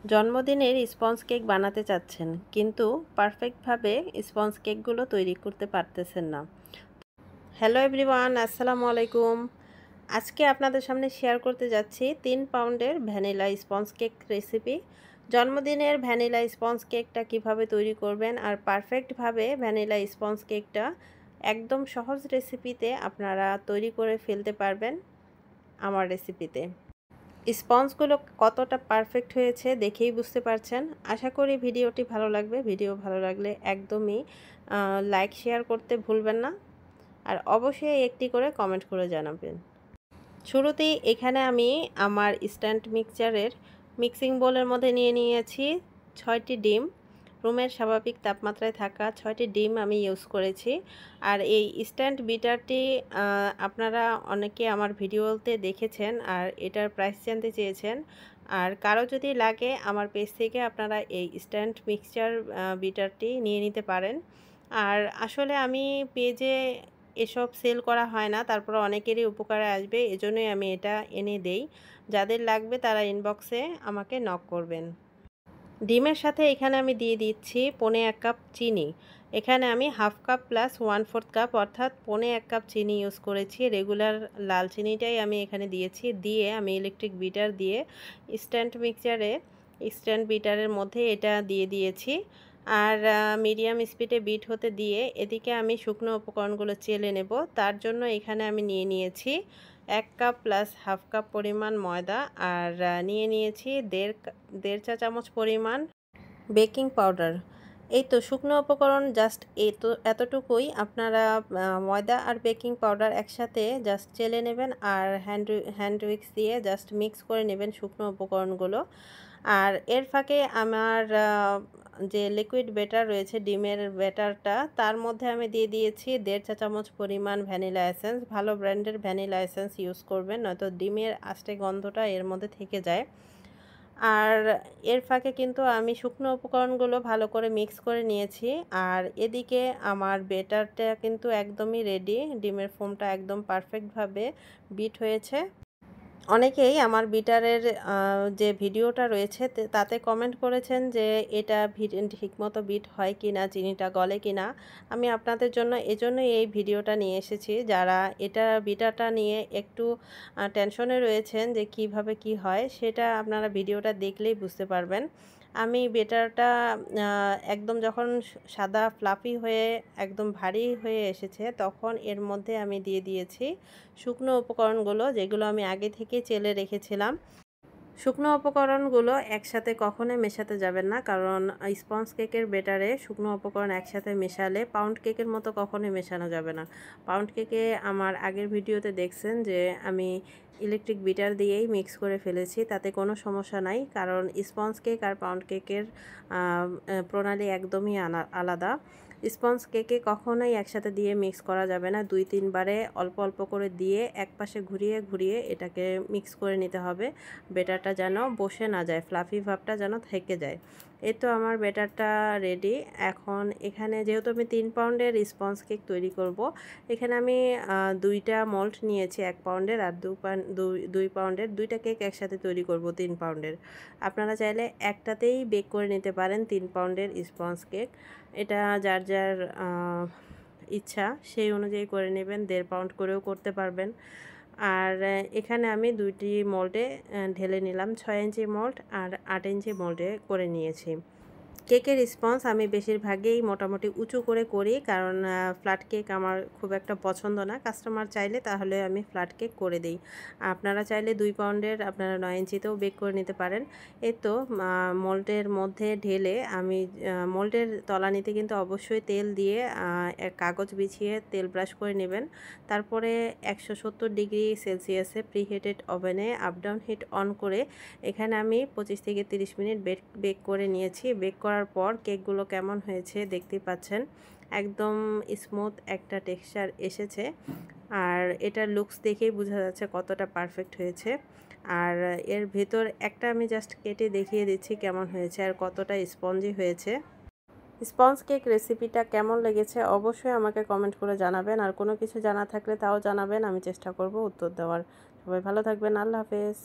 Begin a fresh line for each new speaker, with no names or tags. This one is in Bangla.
জন্মদিনের স্পঞ্জ কেক বানাতে চাচ্ছেন কিন্তু পারফেক্টভাবে স্পঞ্জ কেকগুলো তৈরি করতে পারতেছেন না। হ্যালো এভরিওয়ান, আসসালামু আলাইকুম। আজকে আপনাদের সামনে শেয়ার করতে যাচ্ছি 3 পাউন্ডের ভ্যানিলা স্পঞ্জ কেক রেসিপি। জন্মদিনের ভ্যানিলা স্পঞ্জ কেকটা কিভাবে তৈরি করবেন আর পারফেক্টভাবে ভ্যানিলা স্পঞ্জ কেকটা একদম সহজ রেসিপিতে আপনারা তৈরি করে ফেলতে পারবেন আমার রেসিপিতে। স্পঞ্জগুলো কতটা পারফেক্ট হয়েছে দেখেই বুঝতে পারছেন। আশা করি ভিডিওটি ভালো লাগবে। ভিডিও ভালো লাগলে একদমই লাইক শেয়ার করতে ভুলবেন না, আর অবশ্যই একটি করে কমেন্ট করে জানাবেন। শুরুতেই এখানে আমি আমার স্ট্যান্ড মিক্সচারের মিক্সিং বোলের মধ্যে নিয়ে নিয়েছি 6টি ডিম। রুমের স্বাভাবিক তাপমাত্রায় থাকা 6টি ডিম আমি ইউজ করেছি। আর এই স্ট্যান্ড বিটারটি আপনারা অনেকে আমার ভিডিওতে দেখেছেন আর এটার প্রাইস জানতে চেয়েছেন। আর কারো যদি লাগে আমার পেজ থেকে আপনারা এই স্ট্যান্ড মিক্সচার বিটারটি নিয়ে নিতে পারেন। আর আসলে আমি পেজে এসব সেল করা হয় না, তারপরে অনেকেরই উপকারে আসবে, এজন্যই আমি এটা এনে দেই। যাদের লাগবে তারা ইনবক্সে আমাকে নক করবেন। ডিমের সাথে এখানে আমি দিয়ে দিচ্ছি 1.25 কাপ চিনি। এখানে আমি 1/2 কাপ প্লাস 1/4 কাপ অর্থাৎ 1.25 কাপ চিনি ইউজ করেছি। রেগুলার লাল চিনিটাই আমি এখানে দিয়েছি। দিয়ে আমি ইলেকট্রিক বিটার দিয়ে স্ট্যান্ড বিটারের মধ্যে এটা দিয়ে দিয়েছি। আর মিডিয়াম স্পিডে বিট হতে দিয়ে এদিকে আমি শুকনো উপকরণগুলো চেলে নেব। তার জন্য এখানে আমি নিয়ে নিয়েছি 1 কাপ প্লাস 1/2 কাপ পরিমাণ ময়দা, আর নিয়ে নিয়েছি দেড় চা চামচ পরিমাণ বেকিং পাউডার। এই তো শুকনো উপকরণ জাস্ট এতটুকুই। আপনারা ময়দা আর বেকিং পাউডার একসাথে জাস্ট চেলে নেবেন আর হ্যান্ড উইক্স দিয়ে জাস্ট মিক্স করে নেবেন শুকনো উপকরণগুলো। আর এর ফাঁকে আমার যে লিকুইড ব্যাটার রয়েছে ডিমের ব্যাটারটা, তার মধ্যে আমি দিয়ে দিয়েছি 1.5 চা চামচ পরিমাণ ভ্যানিলা এসেন্স। ভালো ব্র্যান্ডের ভ্যানিলা এসেন্স ইউজ করবেন, নয়তো ডিমের আষ্টে গন্ধটা এর মধ্যে থেকে যায়। আর এর ফাঁকে কিন্তু আমি শুকনো উপকরণগুলো ভালো করে মিক্স করে নিয়েছি। আর এদিকে আমার ব্যাটারটা কিন্তু একদমই রেডি। ডিমের ফোমটা একদম পারফেক্টভাবে বিট হয়েছে। অনেকেই আমার বিটারের যে ভিডিওটা রয়েছে তাতে কমেন্ট করেছেন যে এটা ঠিকমতো বিট হয় কি না, চিনিটা গলে কি না। আমি আপনাদের জন্য এজন্যই এই ভিডিওটা নিয়ে এসেছি। যারা বিটারটা নিয়ে একটু টেনশনে রয়েছেন যে কিভাবে কি হয়, সেটা আপনারা ভিডিওটা দেখলেই বুঝতে পারবেন। আমি বেটারটা একদম যখন সাদা ফ্লাফি হয়ে একদম ভারী হয়ে এসেছে, তখন এর মধ্যে আমি দিয়ে দিয়েছি শুকনো উপকরণগুলো, যেগুলো আমি আগে থেকে চেলে রেখেছিলাম। শুকনো উপকরণগুলো একসাথে কখনোই মেশাতে যাবেন না, কারণ স্পঞ্জ কেকের বেটারে শুকনো উপকরণ একসাথে মেশালে পাউন্ড কেকের মতো কখনোই মেশানো যাবে না। পাউন্ড কেকে আমার আগের ভিডিওতে দেখছেন যে আমি ইলেকট্রিক বিটার দিয়েই মিক্স করে ফেলেছি, তাতে কোনো সমস্যা নাই। কারণ স্পঞ্জ কেক আর পাউন্ড কেকের প্রণালী একদমই আলাদা। স্পঞ্জ কেকে কখনোই একসাথে দিয়ে মিক্স করা যাবে না। 2-3 বারে অল্প অল্প করে দিয়ে একপাশে ঘুরিয়ে ঘুরিয়ে এটাকে মিক্স করে নিতে হবে। বেটারটা যেন বসে না যায়, ফ্লাফি ভাবটা যেন থেকে যায়। এই তো আমার বেটারটা রেডি। এখন এখানে যেহেতু আমি 3 পাউন্ডের স্পঞ্জ কেক তৈরি করব, এখানে আমি 2টা মল্ট নিয়েছি 1 পাউন্ডের, আর 2 পাউন্ডের। 2টা কেক একসাথে তৈরি করব 3 পাউন্ডের। আপনারা চাইলে একটাতেই বেক করে নিতে পারেন 3 পাউন্ডের স্পঞ্জ কেক। এটা যার যার ইচ্ছা সেই অনুযায়ী করে নেবেন। 1.5 পাউন্ড করেও করতে পারবেন। আর এখানে আমি 2টি মোল্ডে ঢেলে নিলাম। 6 ইঞ্চি মোল্ড আর 8 ইঞ্চি মোল্ডে করে নিয়েছি। কেকের স্পঞ্জ আমি বেশিরভাগই মোটামুটি উঁচু করে করি, কারণ ফ্ল্যাট কেক আমার খুব একটা পছন্দ না। কাস্টমার চাইলে তাহলে আমি ফ্ল্যাট কেক করে দিই। আপনারা চাইলে 2 পাউন্ডের আপনারা 9 ইঞ্চিতেও বেক করে নিতে পারেন। এই তো মোল্ডের মধ্যে ঢেলে আমি মোল্ডের তলানিতে কিন্তু অবশ্যই তেল দিয়ে এক কাগজ বিছিয়ে তেল ব্রাশ করে নেবেন। তারপরে 170 ডিগ্রি সেলসিয়াসে প্রিহিটেড ওভেনে আপ ডাউন হিট অন করে এখানে আমি 25 থেকে 30 মিনিট বেক করে নিয়েছি। বেক করার পর কেকগুলো কেমন হয়েছে দেখতেই পাচ্ছেন, একদম স্মুথ একটা টেক্সচার এসেছে। আর এটার লুকস দেখেই বোঝা যাচ্ছে কতটা পারফেক্ট হয়েছে। আর এর ভেতর একটা আমি জাস্ট কেটে দেখিয়ে দিচ্ছি কেমন হয়েছে আর কতটা স্পঞ্জি হয়েছে। স্পঞ্জ কেক রেসিপিটা কেমন লেগেছে অবশ্যই আমাকে কমেন্ট করে জানাবেন, আর কোনো কিছু জানা থাকলে তাও জানাবেন, আমি চেষ্টা করব উত্তর দেওয়ার। সবাই ভালো থাকবেন, আল্লাহ হাফেজ।